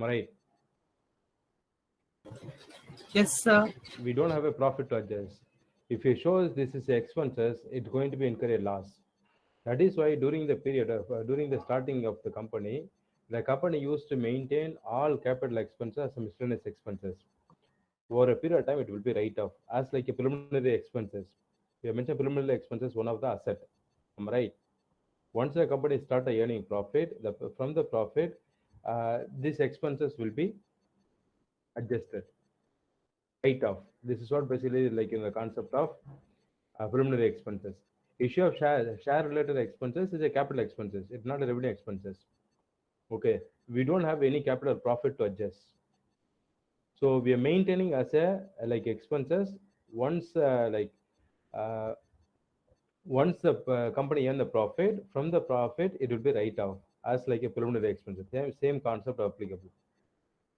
Am I right? Yes, sir. We don't have a profit to adjust. If you show us this is expenses, it's going to be incur a loss. That is why during the period of during the starting of the company used to maintain all capital expenses as miscellaneous expenses. Over a period of time, it will be write off as like a preliminary expenses. We have mentioned preliminary expenses one of the asset. Am I right? Once the company start earning profit, from the profit, these expenses will be adjusted, write off. This is what basically like in the concept of preliminary expenses. Issue of share related expenses is a capital expenses. It's not a revenue expenses. Okay, we don't have any capital profit to adjust. So we are maintaining as a like expenses once uh, once the company earn the profit, from the profit it will be write off as like a preliminary expenses. Same concept applicable.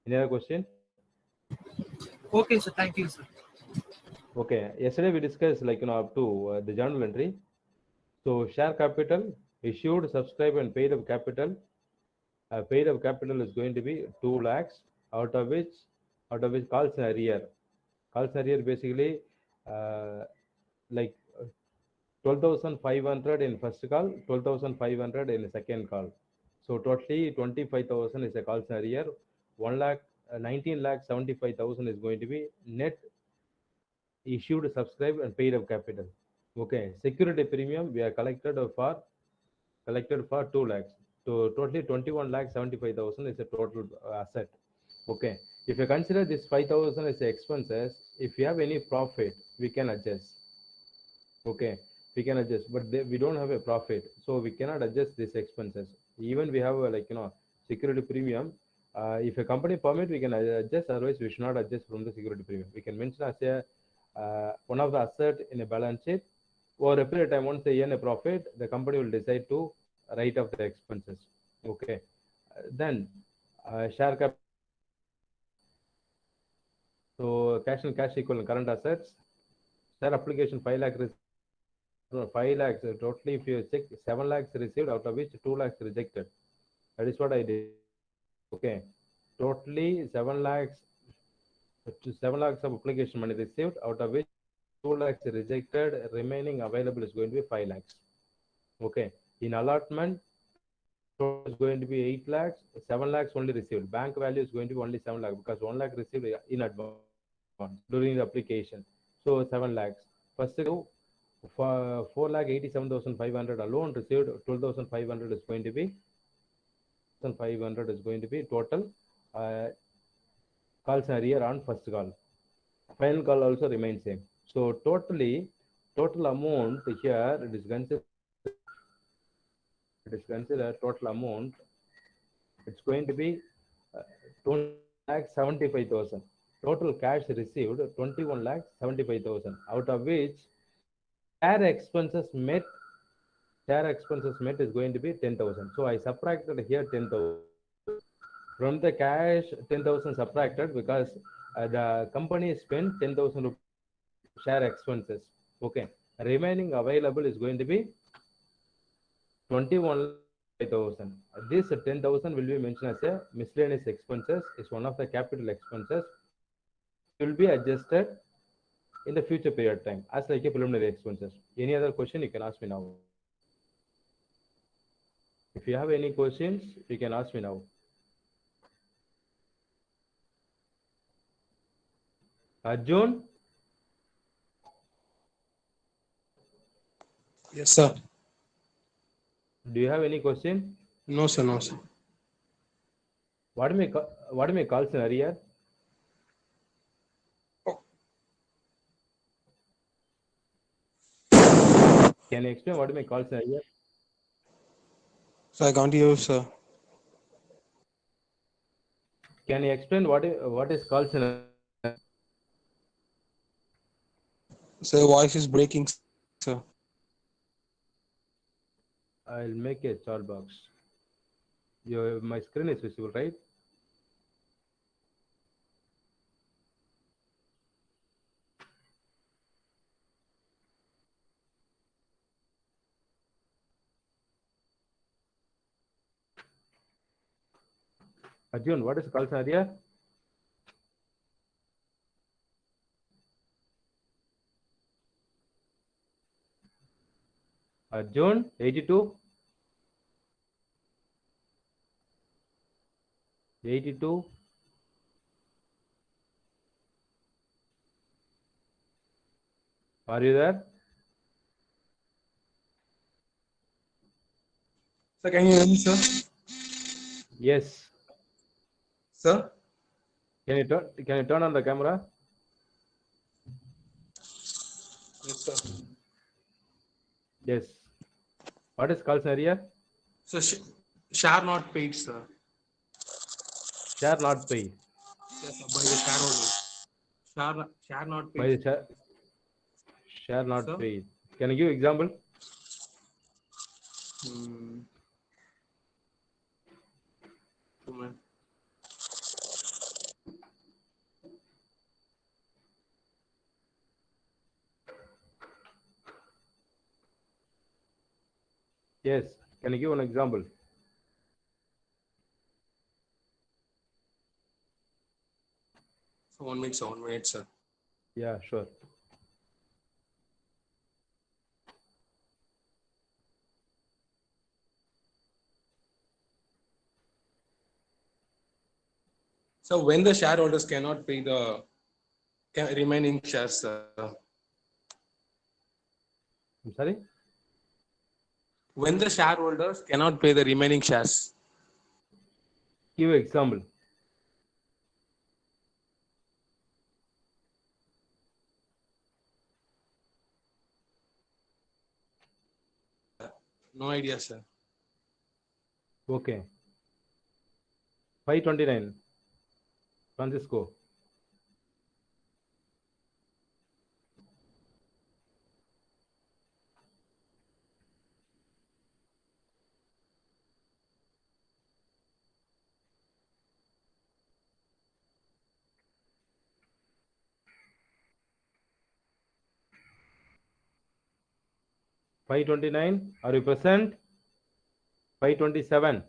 Any other question? Okay, sir. Thank you, sir. Okay. Yesterday we discussed like up to the journal entry. So share capital, issued, subscribed, and paid up capital. Paid up capital is going to be 2 lakhs, out of which calls an arrear. Calls an arrear basically uh, like 12,500 in first call, 12,500 in the second call. So totally 25,000 is a call arrear. 1 lakh, 19 lakh 75,000 is going to be net issued, subscribed, and paid up capital. Okay, security premium we are collected for 2 lakhs. So totally 21 lakh 75,000 is a total asset. Okay, if you consider this 5,000 as expenses, if you have any profit, we can adjust. Okay, we can adjust, but we don't have a profit, so we cannot adjust these expenses. Even we have security premium. If a company permit, we can adjust. Otherwise, we should not adjust from the security premium. We can mention as a one of the asset in a balance sheet. Over a period of time, once they earn a profit, the company will decide to write off the expenses. Okay, then share cap. So cash and cash equivalent current assets. Share application 5 lakh. No, 5 lakhs. Totally, if you check, 7 lakhs received, out of which 2 lakhs rejected. That is what I did. Okay. Totally 7 lakhs of application money received, out of which 2 lakhs rejected. Remaining available is going to be 5 lakhs. Okay. In allotment, total is going to be 8 lakhs. 7 lakhs only received. Bank value is going to be only 7 lakhs because 1 lakh received in advance during the application. So 7 lakhs. First, for 4,87,500 alone received, 12,500 is going to be 500 is going to be total calls arrear on first call. Final call also remains same. So total amount here it is considered total amount. It's going to be 21 lakh 75,000. Total cash received 21 lakh 75,000. Out of which share expenses met share expenses met is going to be 10,000. So I subtracted here 10,000. From the cash, 10,000 subtracted because the company spent 10,000 share expenses. Okay. Remaining available is going to be 21,000. This 10,000 will be mentioned as a miscellaneous expenses. Is one of the capital expenses. It will be adjusted in the future period time as like a preliminary expenses. Any other question you can ask me now. If you have any questions, you can ask me now. Arjun, Yes, sir. do you have any question? No, sir. No, sir. What do you call scenario? Oh, Can you explain what do you call scenario? so I can't hear you, sir. Can you explain what is called scenario? Sir, voice is breaking, sir. I'll make a chat box. My screen is visible, right? Arjun, what is call scenario? Arjun, 82? 82? Are you there? Sir, can you hear me, sir? Yes. Sir? Can you turn on the camera? Yes, sir. Yes. What is call scenario? So, share not paid, sir. Share not paid. Yes, sir, by the shareholder. Share not By paid. the share not Sir? paid. Can you give example? Hmm. Moment. Yes. Can you give an example? So 1 minute, sir. 1 minute, sir. Yeah, sure. So when the shareholders cannot pay the remaining shares, sir. I'm sorry? When the shareholders cannot pay the remaining shares. Give example. No idea, sir. Okay. 529. Francisco. $529. Are you present? 527.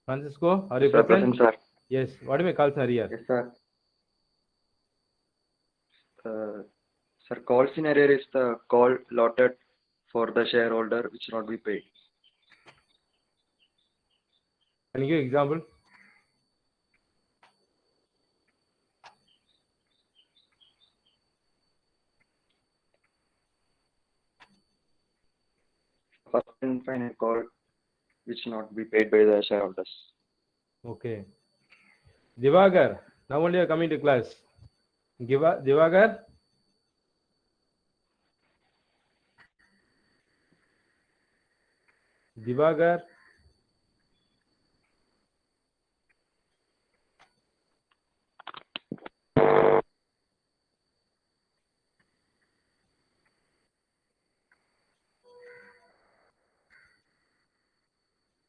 Francisco, are you Sir, present? present, sir. Yes. What do you call scenario? Yes, sir. Sir, call scenario is the call allotted for the shareholder which not be paid. Can you give example? First and final call which not be paid by the shareholders. Okay. Divagar, now only you are coming to class. Divagar? Divagar?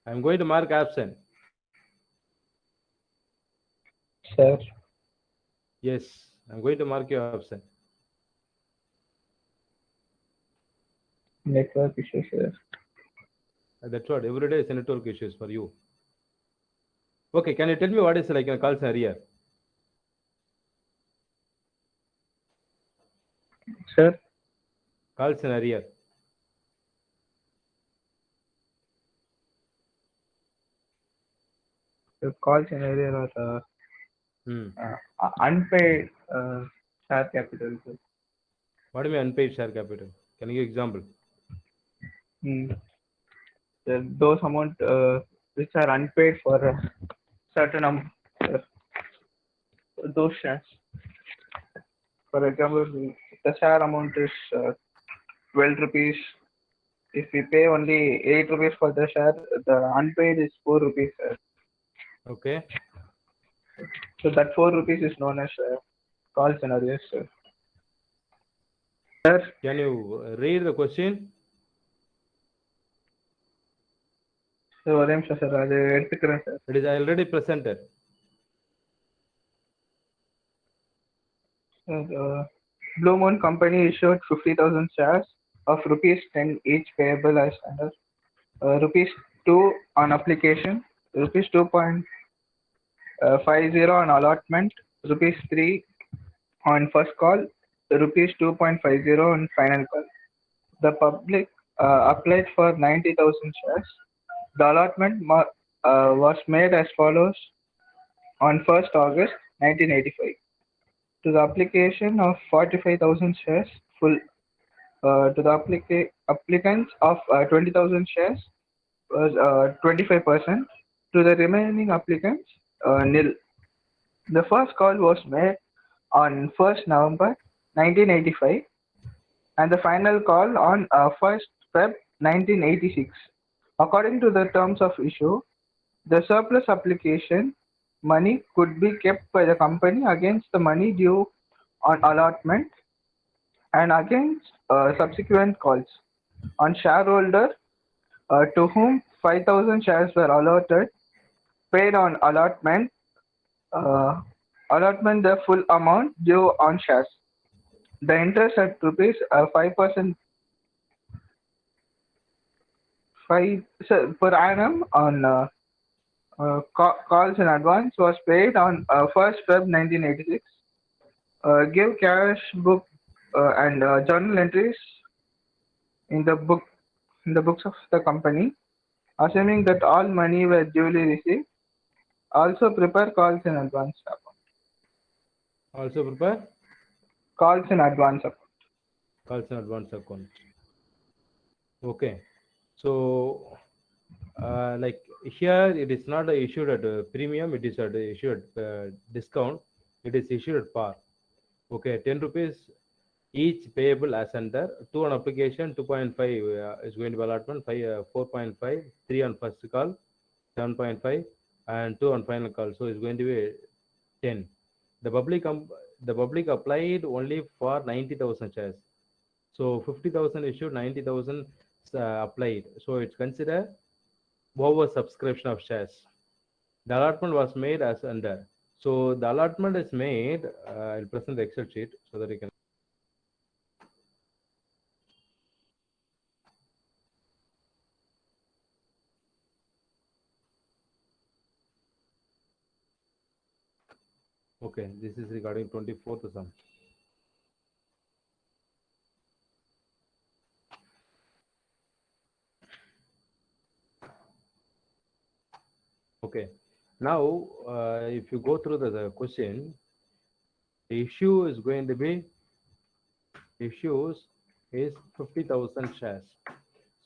I'm going to mark absent. Sir, Yes, I'm going to mark you absent. network issue, sir. That's what. Every day is a network issues for you. Okay, can you tell me what is like a call scenario? Sir, Call scenario. the call scenario was Hmm. unpaid share capital, sir. What do you mean unpaid share capital? Can you give example? Those amount which are unpaid for a certain amount, those shares. For example, the share amount is 12 rupees. If we pay only 8 rupees for the share, the unpaid is 4 rupees, sir. Okay. So that 4 rupees is known as call scenario, sir. Sir, Can you read the question? sir, ஒரே நிமிஷம் sir அது எடுத்துக்கிறேன் sir. It is already presented. Blue Moon Company issued 50,000 shares of rupees 10 each payable as under rupees 2 on application rupees 2.50 on allotment, rupees 3 on first call, rupees 2.50 on final call. The public applied for 90,000 shares. The allotment was made as follows on 1st August 1985. To the application of 45,000 shares full, to the applicants of 20,000 shares was 25%. To the remaining applicants, nil. The first call was made on 1st November 1985 and the final call on 1st Feb 1986. According to the terms of issue, the surplus application money could be kept by the company against the money due on allotment and against subsequent calls on shareholder to whom 5,000 shares were allotted, paid on allotment the full amount due on shares. The interest at rupees 5% per annum on calls in advance was paid on 1st Feb 1986. Give cash book and journal entries in the books of the company, assuming that all money were duly received. Also prepare calls in advance account. Also prepare Calls in advance account. calls in advance account. Okay. So, like here, it is not issued at a premium, it is issued at discount, it is issued at par. Okay, 10 rupees each payable as under 2 on application, 2.5 is going to be allotment, 4.5, 3 on first call, 7.5, and 2 on final call. So it's going to be 10. The public applied only for 90,000 shares. So 50,000 issued, 90,000 applied. So it's considered over subscription of shares. The allotment was made as under. So the allotment is made. I'll present the Excel sheet so that you can. Okay, this is regarding 24th sum. Okay, now if you go through the question, the issue is going to be issues is 50,000 shares.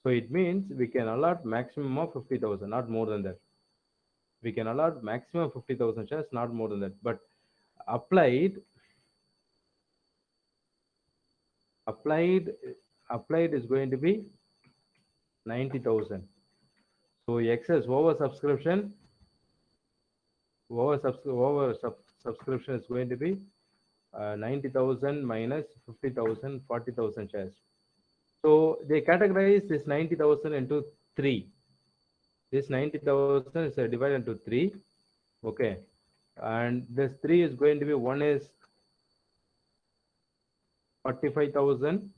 So it means we can allot maximum of 50,000, not more than that. We can allot maximum 50,000 shares, not more than that. But applied is going to be 90,000. So excess over subscription subscription is going to be 90,000 minus 50,000, 40,000 shares. So they categorize this 90,000 into 3. This 90,000 is divided into 3. Okay. And this 3 is going to be, one is 45,000.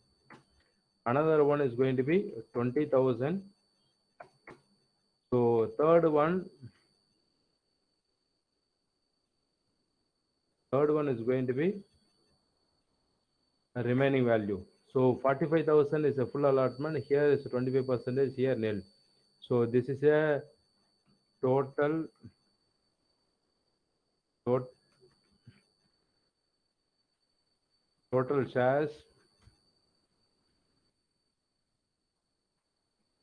Another one is going to be 20,000. So third one is going to be a remaining value. So 45,000 is a full allotment. Here is 25%. Here nil. So this is a total shares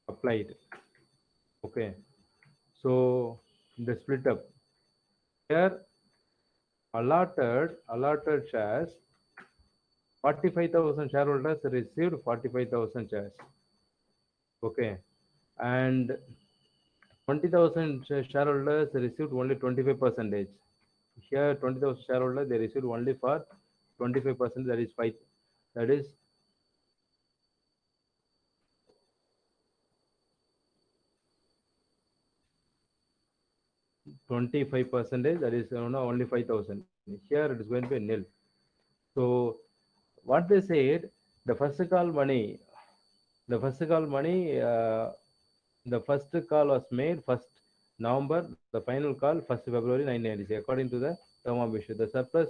applied. Okay. So the split up here, allotted shares, 45,000 shareholders received 45,000 shares. Okay. And 20,000 shareholders received only 25%. Here 20,000 shareholders, they received only for 25%, that is 5. That is 25%, that is only 5,000. Here it is going to be nil. So what they said, the first call was made first November, the final call, 1st February 1996. According to the term of issue, the surplus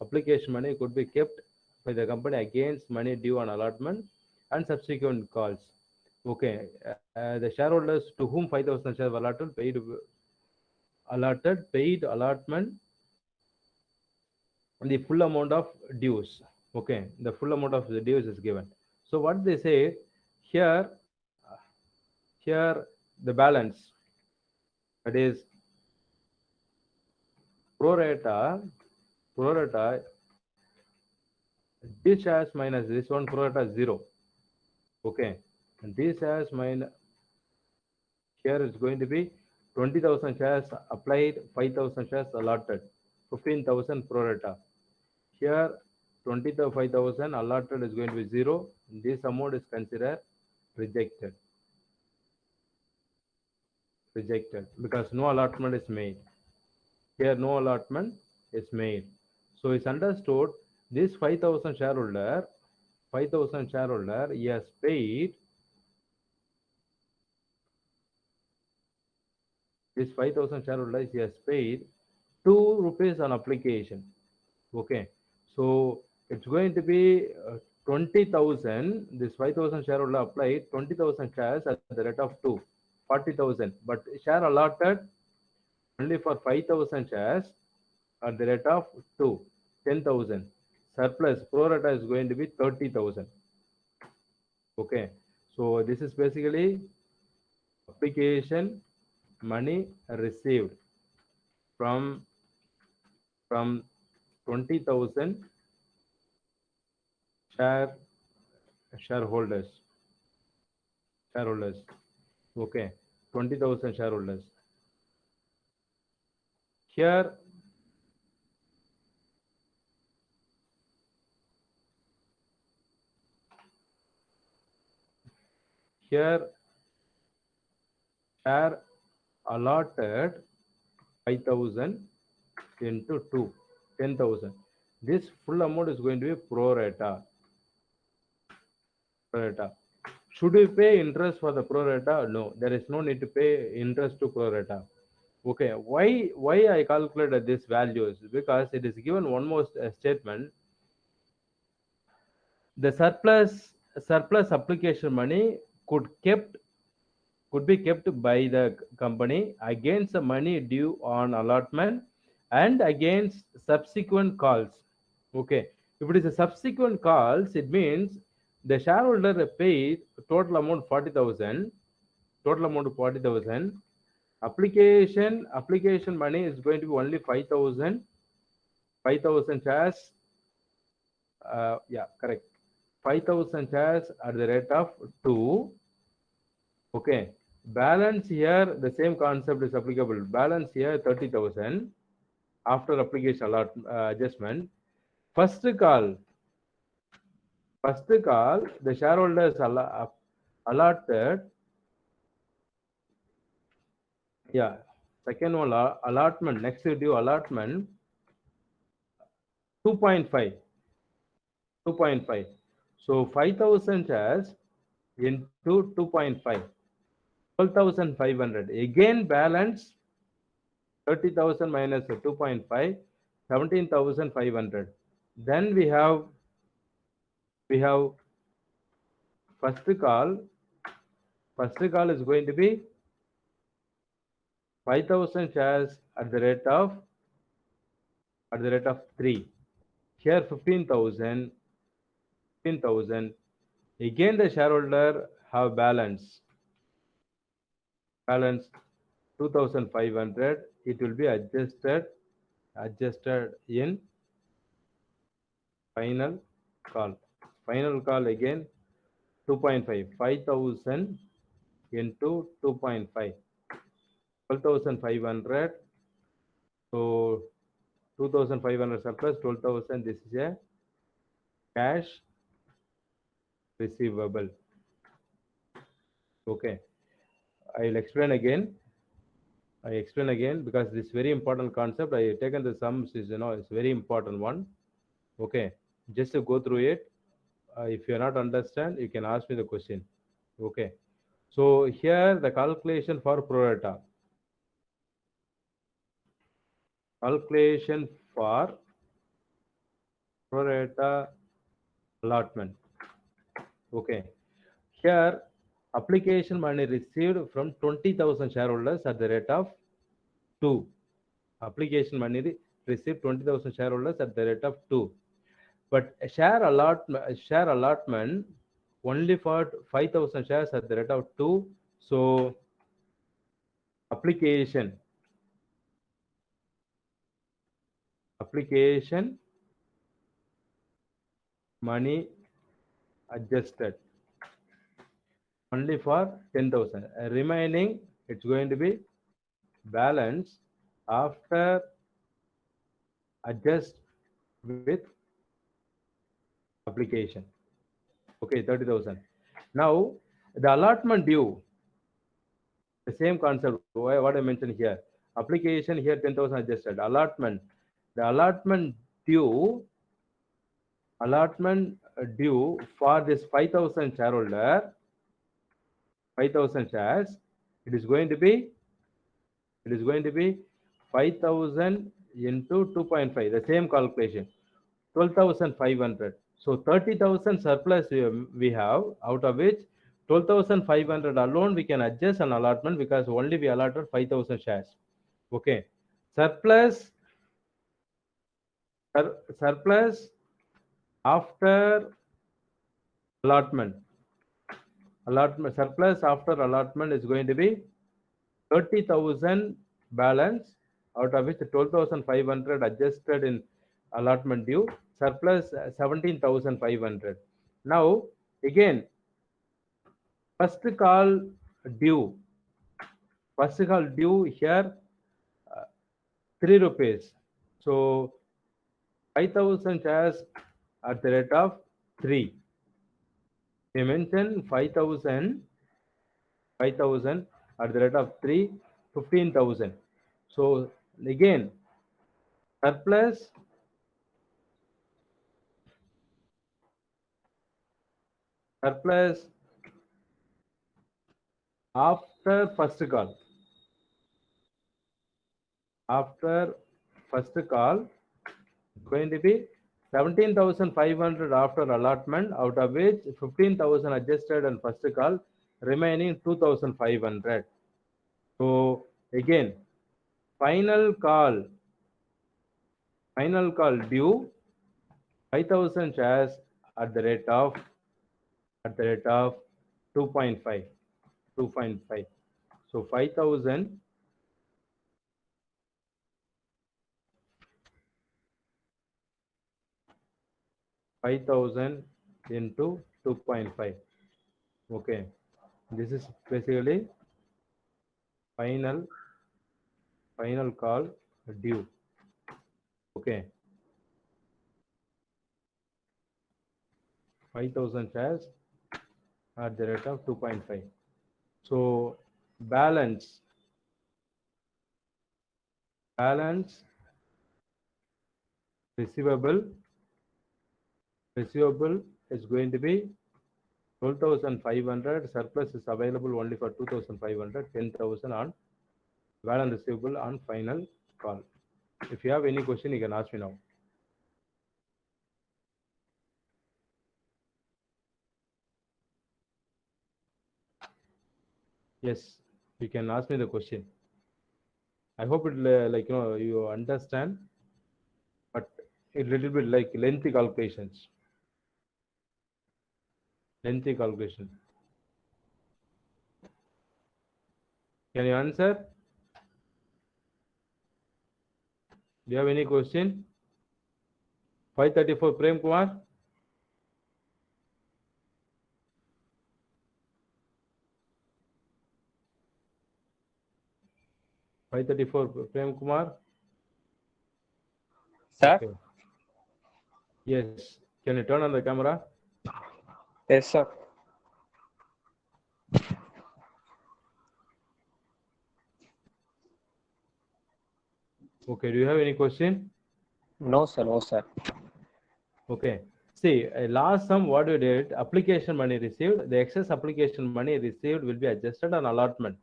application money could be kept by the company against money due on allotment and subsequent calls. Okay, the shareholders to whom 5,000 shares were paid allotment the full amount of dues. Okay, the full amount of the dues is given. So what they say here, the balance, that is pro rata, this shares minus this one, pro rata 0. Okay, and this shares minus, here is going to be 20,000 shares applied, 5,000 shares allotted, 15,000 pro rata. Here 25,000 allotted is going to be 0. This amount is considered rejected because no allotment is made. Here no allotment is made. So it's understood this 5,000 shareholder, he has paid this 5,000 shareholders, he has paid 2 rupees on application. Okay, so it's going to be 20,000. This 5,000 shareholder applied 20,000 shares at the rate of 2, 40,000. But share allotted only for 5,000 shares at the rate of 2, 10,000. Surplus pro rata is going to be 30,000. Okay, so this is basically application money received from 20,000 shareholders. Okay, 20,000 shareholders. Here share allotted 5,000 into 2, 10,000. This full amount is going to be pro rata. Should we pay interest for the pro rata? No, there is no need to pay interest to pro rata. Okay, why I calculated this values? Because it is given one more statement. The surplus application money could be kept by the company against the money due on allotment and against subsequent calls. Okay, if it is a subsequent calls, it means the shareholder paid total amount 40,000. Application money is going to be only 5,000 shares. Yeah, correct. 5,000 shares at the rate of 2. Okay, balance here, the same concept is applicable. Balance here 30,000 after application adjustment. First call, the shareholders allotted. Yeah, second one allotment, next due allotment 2.5. So 5,000 shares into 2.5, 12,500. Again balance 30,000 minus 2.5, 17,500. Then we have first call. First call is going to be 5,000 shares at the rate of 3. Here 15,000. Again the shareholder have balance 2,500. It will be adjusted in final call. Again 2.5, 5,000 into 2.5, 12,500. So 2,500 surplus, 12,000. This is a cash receivable. Okay, I'll explain again. Because this very important concept. I have taken the sums, is it's very important one. Okay, just to go through it. If you are not understand, you can ask me the question. Okay, so here the calculation for pro rata. calculation for pro rata allotment. Okay. Here, application money received from 20,000 shareholders at the rate of 2. Application money received 20,000 shareholders at the rate of 2. But share allotment only for 5,000 shares at the rate of 2. So application money adjusted only for 10,000. Remaining, it's going to be balance after adjust with application. Okay, 30,000. Now, the allotment due, the same concept, what I mentioned here. Application here 10,000 adjusted. Allotment, the allotment due for this 5,000 shareholder, 5,000 shares, it is going to be 5,000 into 2.5, the same calculation, 12,500. So 30,000 surplus we have, out of which 12,500 alone we can adjust an allotment because only we allotted 5,000 shares. Okay, surplus after allotment surplus after allotment is going to be 30,000 balance, out of which 12,500 adjusted in allotment due, surplus 17,500. Now again, first call due here 3 rupees. So 5,000 shares at the rate of 3. They mention 5,000 at the rate of 3, 15,000. So again, surplus after first call. After first call, going to be 17,500 after allotment, out of which 15,000 adjusted and first call, remaining 2,500. So again, final call due 5,000 shares at the rate of 2.5. So 5,000 into 2.5. Okay, this is basically final call due. Okay, 5,000 shares at the rate of 2.5. So balance receivable is going to be 12,500. Surplus is available only for 2,500. 10,000 on balance receivable on final call. If you have any question, you can ask me now. Yes, you can ask me the question. I hope it you understand, but a little bit like lengthy calculations. Can you answer? Do you have any question? 534 Prem Kumar. Prem Kumar. Sir? Okay. Yes. Can you turn on the camera? Yes, sir. Okay. Do you have any question? No, sir. No, sir. Okay. See, last sum what we did, application money received, the excess application money received will be adjusted on allotment.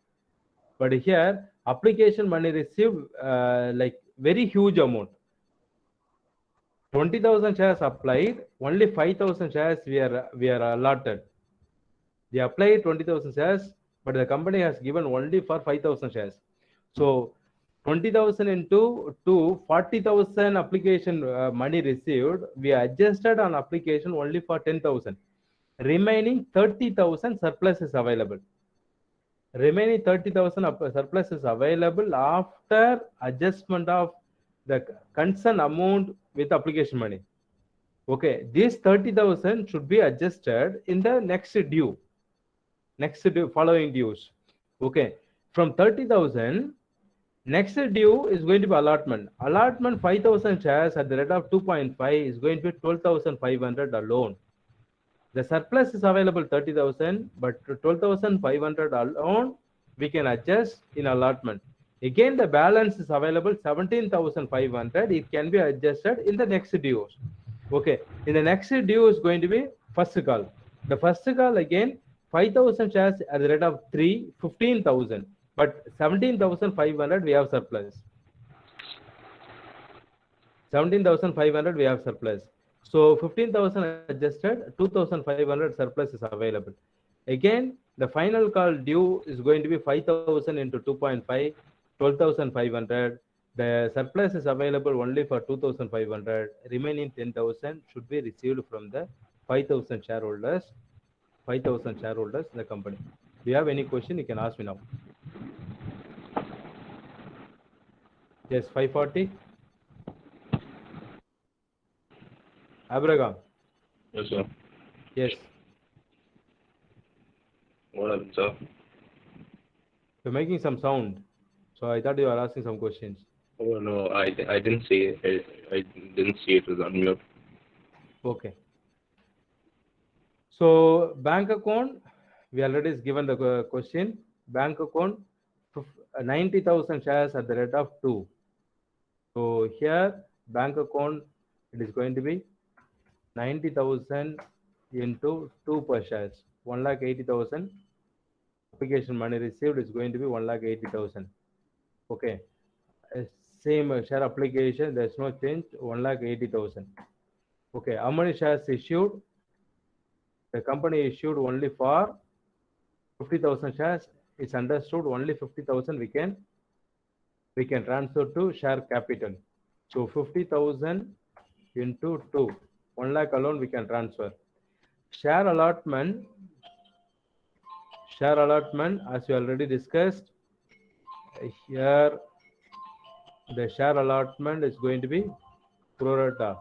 But here, application money received, like very huge amount. 20,000 shares applied, only 5,000 shares we are allotted. They applied 20,000 shares, but the company has given only for 5,000 shares. So 20,000 into 2, 40,000 application money received. We adjusted on application only for 10,000. Remaining 30,000 surplus is available. Remaining 30,000 surplus is available after adjustment of the concern amount with application money. Okay, this 30,000 should be adjusted in the next due, following dues. Okay, from 30,000, next due is going to be allotment. Allotment 5,000 shares at the rate of 2.5 is going to be 12,500 alone. The surplus is available 30,000, but 12,500 alone we can adjust in allotment. Again, the balance is available 17,500. It can be adjusted in the next dues. Okay, in the next due is going to be first call. The first call again 5,000 shares at the rate of 3, 15,000, but 17,500 we have surplus. 17,500 we have surplus. So 15,000 adjusted, 2,500 surplus is available. Again, the final call due is going to be 5,000 into 2.5, 12,500. The surplus is available only for 2,500. Remaining 10,000 should be received from the 5,000 shareholders. 5,000 shareholders in the company. Do you have any question? You can ask me now. Yes, 540. Abraham. Yes, sir. Yes. What happened, sir? You're making some sound. So I thought you were asking some questions. Oh no, I didn't see it. I didn't see it was on mute. Okay. So bank account, we already given the question. Bank account, 90,000 shares at the rate of 2. So here bank account, it is going to be 90,000 into 2 per shares, 1,80,000. Application money received is going to be 1,80,000. Okay. Same share application, there's no change, 1,80,000. Okay. How many shares issued? The company issued only for 50,000 shares. It's understood only 50,000 we can transfer to share capital. So 50,000 into 2, 1 lakh alone we can transfer. Share allotment, as we already discussed, here the share allotment is going to be pro rata,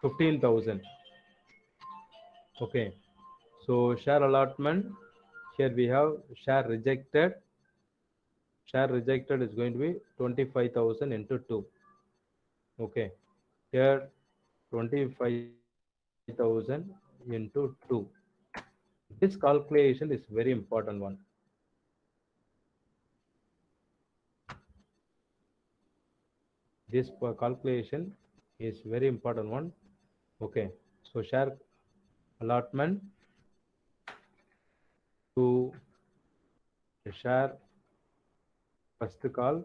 15,000. Okay, so share allotment, here we have share rejected. Share rejected is going to be 25,000 into 2. Okay, here 25,000 into 2. This calculation is very important one. This calculation is very important one. Okay, so share allotment to the share first call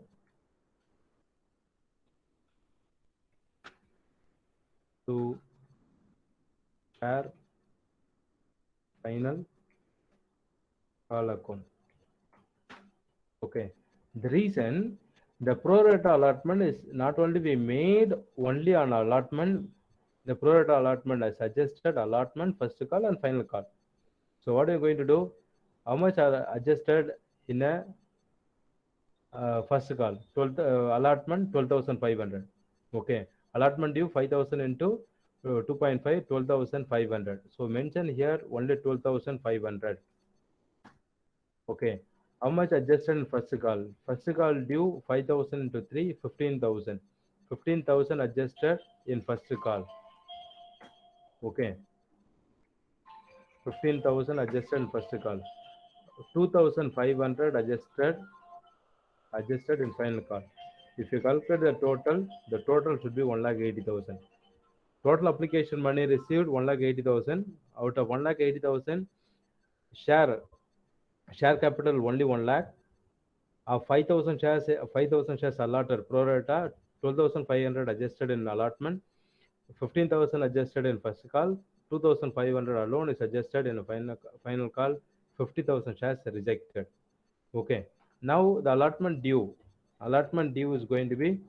to share final call account. Okay, the reason the pro rata allotment is not only we made only on allotment, the pro rata allotment I suggested allotment, first call and final call. So what are you going to do? How much are adjusted in a first call? Allotment 12,500. Okay, allotment due 5,000 into 2.5, 12,500. So mention here only 12,500. Okay, how much adjusted in first call? First call due 5,000 into 3, 15,000. 15,000 adjusted in first call. Okay, 15,000 adjusted in first call. 2,500 adjusted in final call. If you calculate the total should be 1,80,000. Total application money received 1,80,000. Out of 1,80,000, share capital only 1 lakh. 5,000 shares, 5,000 shares allotted pro rata, 12,500 adjusted in allotment, 15,000 adjusted in first call, 2,500 alone is adjusted in a final call, 50,000 shares rejected. Okay. Now the allotment due is going to be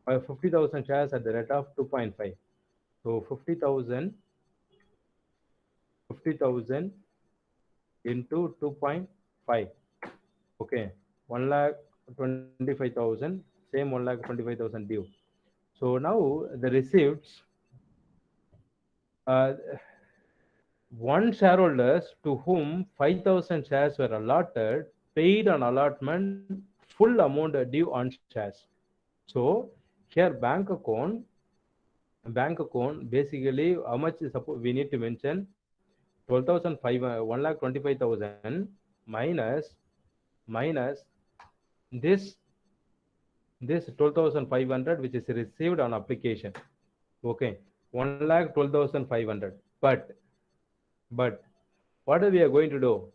50,000 shares at the rate of 2.5. So 50,000 into 2.5. Okay, 1,25,000, same 1,25,000 due. So now the receipts, one shareholders to whom 5,000 shares were allotted paid an allotment full amount due on shares. So here bank account basically how much is suppose we need to mention 1,25,000 minus this 12,500 which is received on application. Okay, 1,12,500. But what we are going to do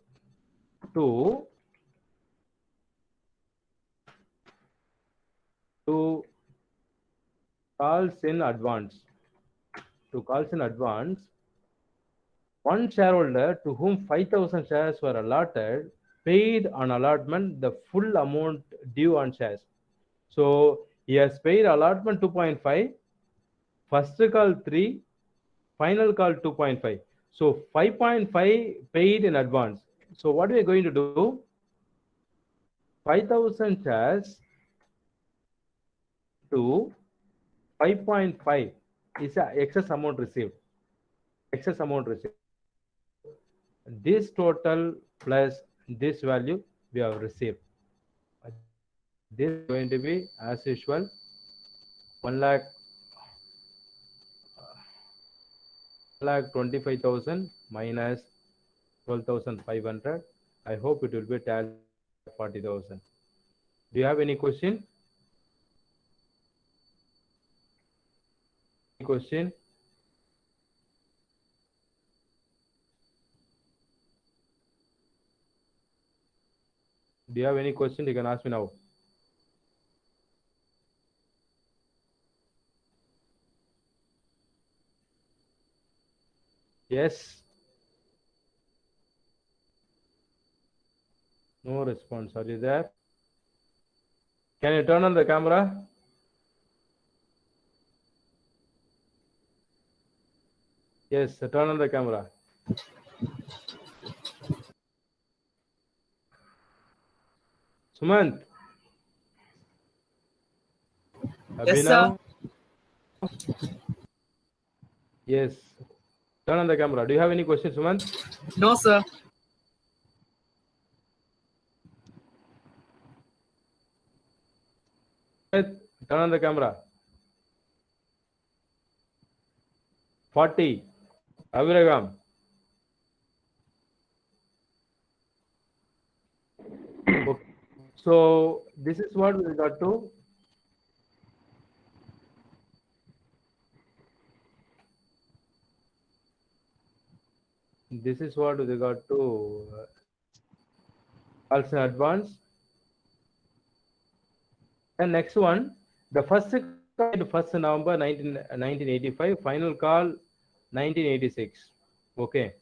to calls in advance. One shareholder to whom 5,000 shares were allotted paid an allotment the full amount due on shares. So he has paid allotment 2.5, first call 3, final call 2.5. So 5.5 paid in advance. So what we are going to do? 5,000 shares to 5.5 is a excess amount received. This total plus this value we have received. This is going to be as usual 1,25,000 minus 12,500. I hope it will be 40,000. Do you have any question? Any question? Do you have any question? You can ask me now. Yes. No response. Are you there? Can you turn on the camera? Yes, turn on the camera. Sumant. Yes, sir. Yes. Turn on the camera. Do you have any questions, Sumant? No, sir. Turn on the camera. 40. Abhiragam. Okay. So this is what we got to. This is what we got to also advance. And next one, the first November 1985, final call 1986. Okay.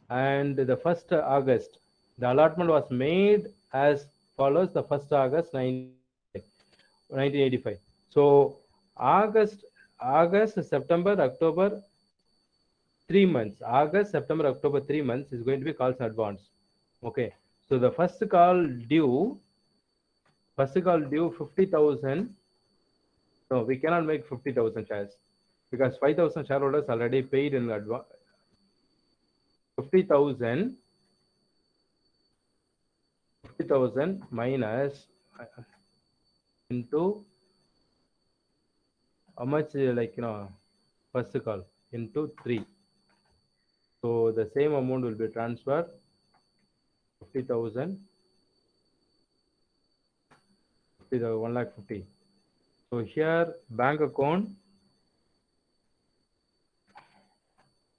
And the 1st August, the allotment was made as follows: the 1st August 1985. So August, September, October, 3 months. August, September, October, 3 months is going to be calls in advance. Okay. So the first call due 50,000. No, we cannot make 50,000 shares because 5,000 shareholders already paid in advance. 50,000 minus into how much, first call into 3. So the same amount will be transferred 50,000 1,50,000. So here bank account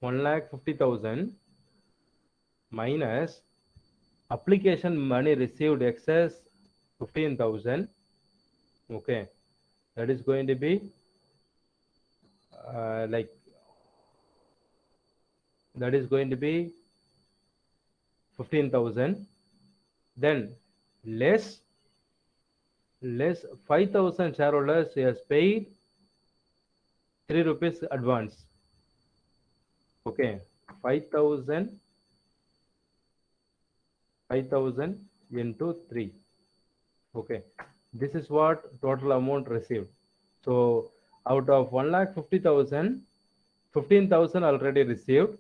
1,50,000 minus application money received excess 15,000. Okay, that is going to be like that is going to be 15,000. Then less 5,000 shareholders has paid 3 rupees advance. Okay, 5,000 into 3. Okay, this is what total amount received. So out of 1,50,000, 15,000 already received.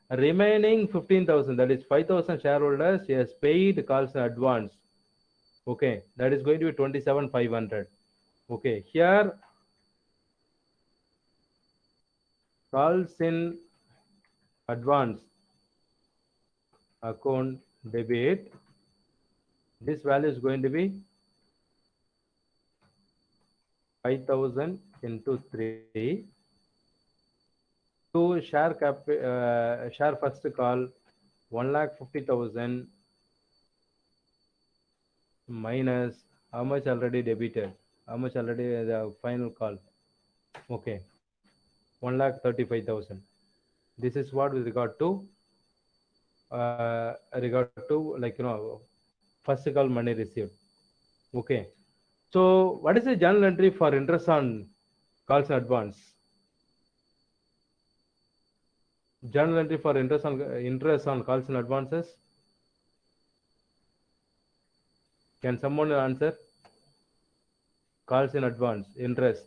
Remaining 15,000, that is 5,000 shareholders, he has paid calls in advance. Okay, that is going to be 27,500. Okay, here calls in advance account debit. This value is going to be 5,000 into 3. To share first call 1,50,000 minus how much already debited, how much already the final call. Okay, 1,35,000. This is what with regard to like first call money received. Okay, so what is the journal entry for interest on calls in advance? Journal entry for interest on calls and advances. Can someone answer? Calls in advance, interest.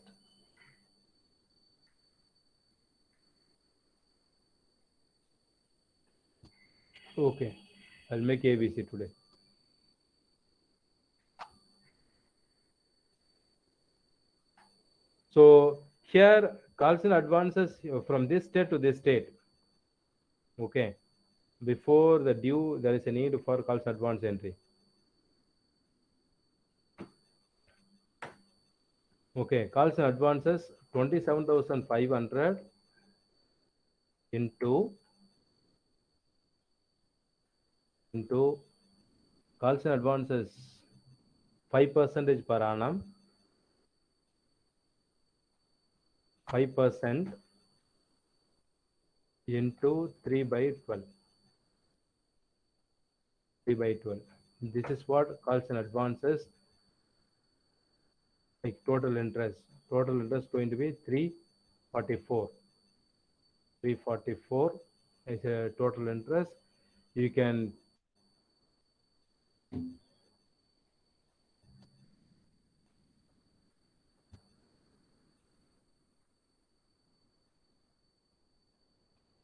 Okay, I'll make ABC today. So here calls in advances from this state to this state. Okay, before the due, there is a need for calls in advance entry. Okay, calls and advances 27,500 into calls and advances 5% per annum, 5% into 3 by 12. 3 by 12. This is what calls and advances. Like total interest going to be 344. 344 is a total interest. You can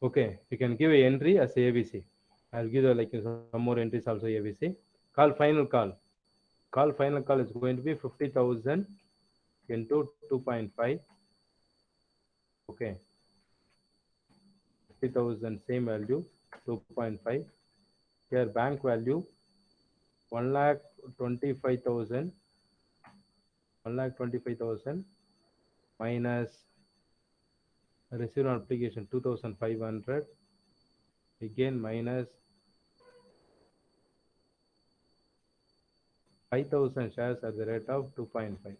okay, you can give a entry as ABC. I'll give like some more entries also ABC. Call final call. Call final call is going to be 50,000 into 2.5. Okay, 50,000 same value 2.5. Here bank value 1,25,000. 1,25,000 minus received on application 2,500. Again minus 5,000 shares at the rate of 2.5.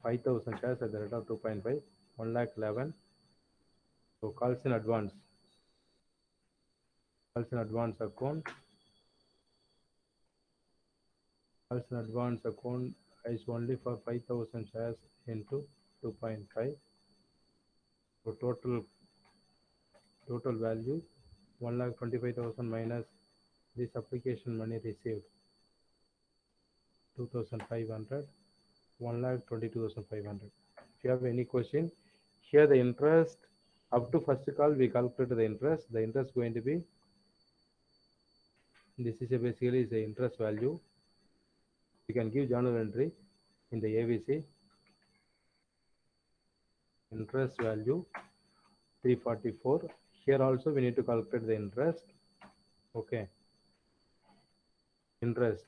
5,000 shares at the rate of 2.5, 1,11,000. So calls in advance. Calls in advance account. Calls in advance account is only for 5,000 shares into 2.5. So total value 1,25,000 minus this application money received 2,500, 1,22,500. If you have any question, here the interest up to first call we calculate the interest. The interest going to be, this is basically is the interest value. You can give journal entry in the ABC. Interest value 344. Here also we need to calculate the interest. Okay. Interest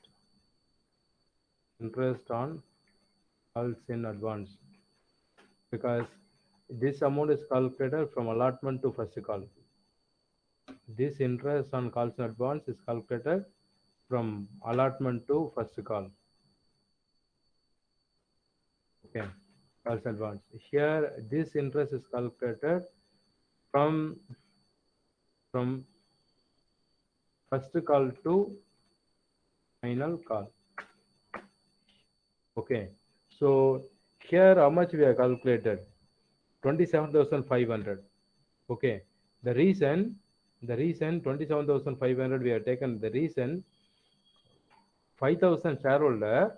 on calls in advance, because this amount is calculated from allotment to first call. This interest on calls in advance is calculated from allotment to first call. Okay, calls in advance. Here, this interest is calculated from first call to final call. Okay, so here how much we have calculated? 27,500. Okay, the reason 27,500 we have taken, the reason 5,000 shareholder,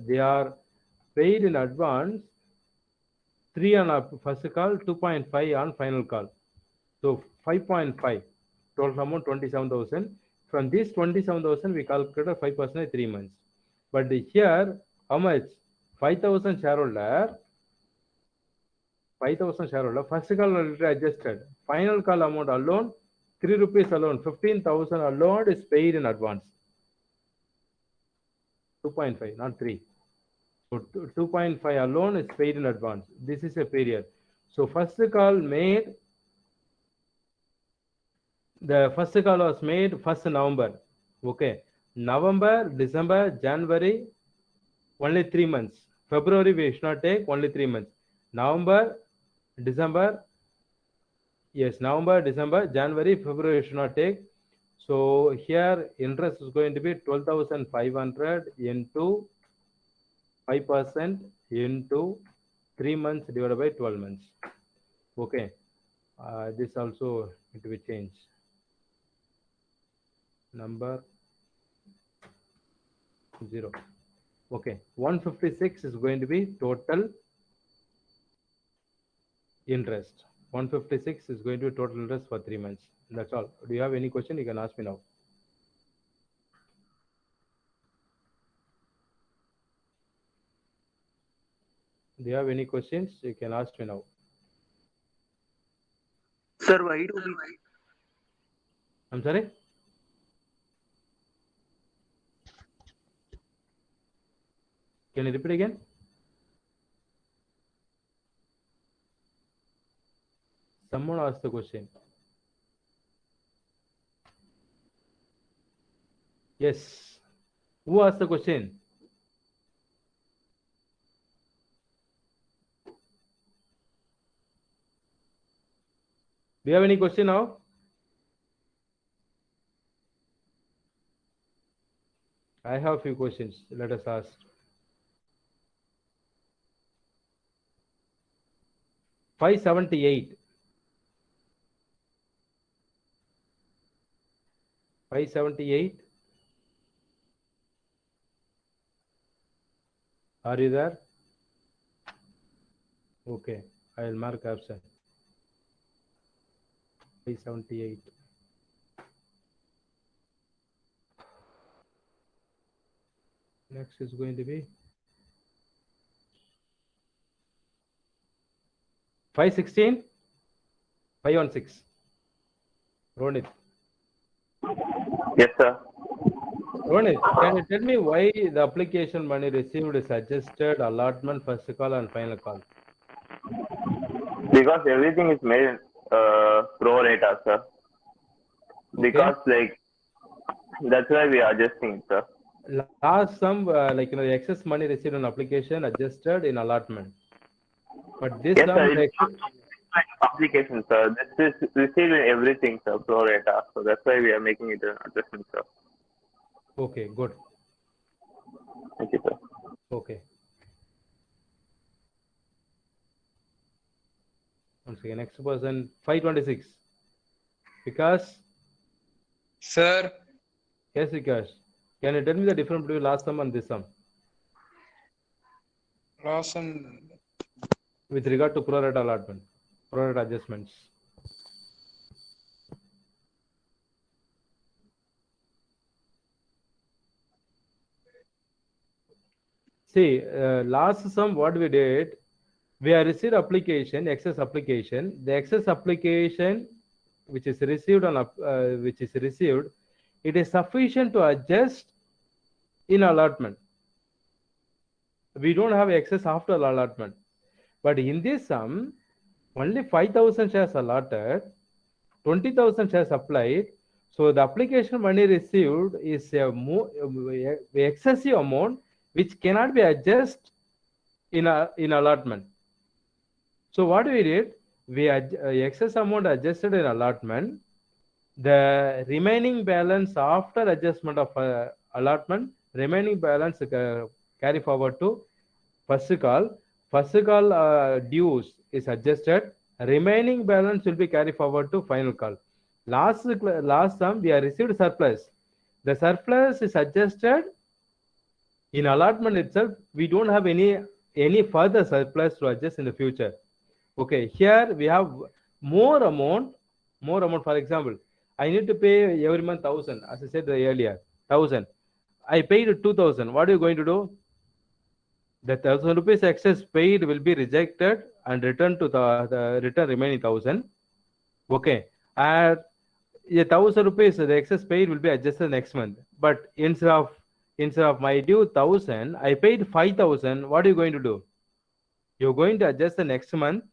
they are paid in advance 3 on first call, 2.5 on final call. So 5.5, total amount 27,000. From this 27,000, we calculated 5% 3 months. But here, how much? 5,000 shareholder, first call already adjusted. Final call amount alone, 3 rupees alone, 15,000 alone is paid in advance. 2.5, not 3. So 2.5 alone is paid in advance. This is a period. So first call made, the first call was made 1st November. Okay. November, December, January, only 3 months. February we should not take, only 3 months. November, December, yes, November, December, January, February we should not take. So here interest is going to be 12,500 into 5% into 3 months divided by 12 months. Okay. This also it will change. Number 0. Okay. 156 is going to be total interest. 156 is going to be total interest for 3 months. That's all. Do you have any question? You can ask me now. Do you have any questions? You can ask me now. Sir, why do we? I'm sorry? Can you repeat again? Someone asked the question. Yes. Who asked the question? Do you have any question now? I have a few questions. Let us ask. $578. $578. Are you there? Okay, I will mark absent. 578. Next is going to be 516. 516. Ronit. Yes, sir. Ronit, can you tell me why the application money received is adjusted allotment, first call and final call? Because everything is made pro rata, sir. Because that's why we are adjusting, sir. Last sum, the excess money received on application adjusted in allotment. But this Yes, sum, sir. It's not like application, sir. This is received in everything, sir, pro rata. So that's why we are making it an adjustment, sir. okay, good. Thank you, sir. Okay. Once again, next person, 526. Because, Sir, yes, Vikas. Can you tell me the difference between last sum and this sum Lawson, with regard to pro rata allotment, pro rata adjustments? See, last sum, what we did, we have received application, excess application. The excess application which is received it is sufficient to adjust in allotment. We don't have excess after allotment. But in this sum, Only 5,000 shares allotted, 20,000 shares applied. So the application money received is a excessive amount which cannot be adjusted in allotment. So what we did, we excess amount adjusted in allotment. The remaining balance after adjustment of allotment, remaining balance carry forward to first call. First call dues is adjusted. Remaining balance will be carried forward to final call. Last sum we have received surplus. The surplus is adjusted in allotment itself. We don't have any further surplus to adjust in the future. Okay, here we have more amount. For example, I need to pay every month 1,000, as I said earlier, 1,000. I paid 2,000. What are you going to do? The 1,000 rupees excess paid will be rejected and returned to the return remaining 1,000. Okay, and 1,000 rupees, the excess paid will be adjusted next month. But instead of my due 1,000, I paid 5,000. What are you going to do? You're going to adjust the next month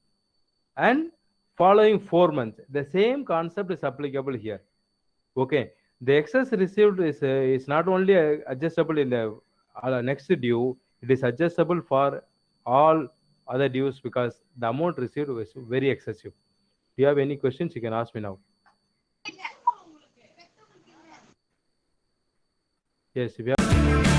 and following 4 months. The same concept is applicable here. Okay, the excess received is not only adjustable in the next due, it is adjustable for all other dues because the amount received was very excessive. Do you have any questions? You can ask me now. Yes, if you have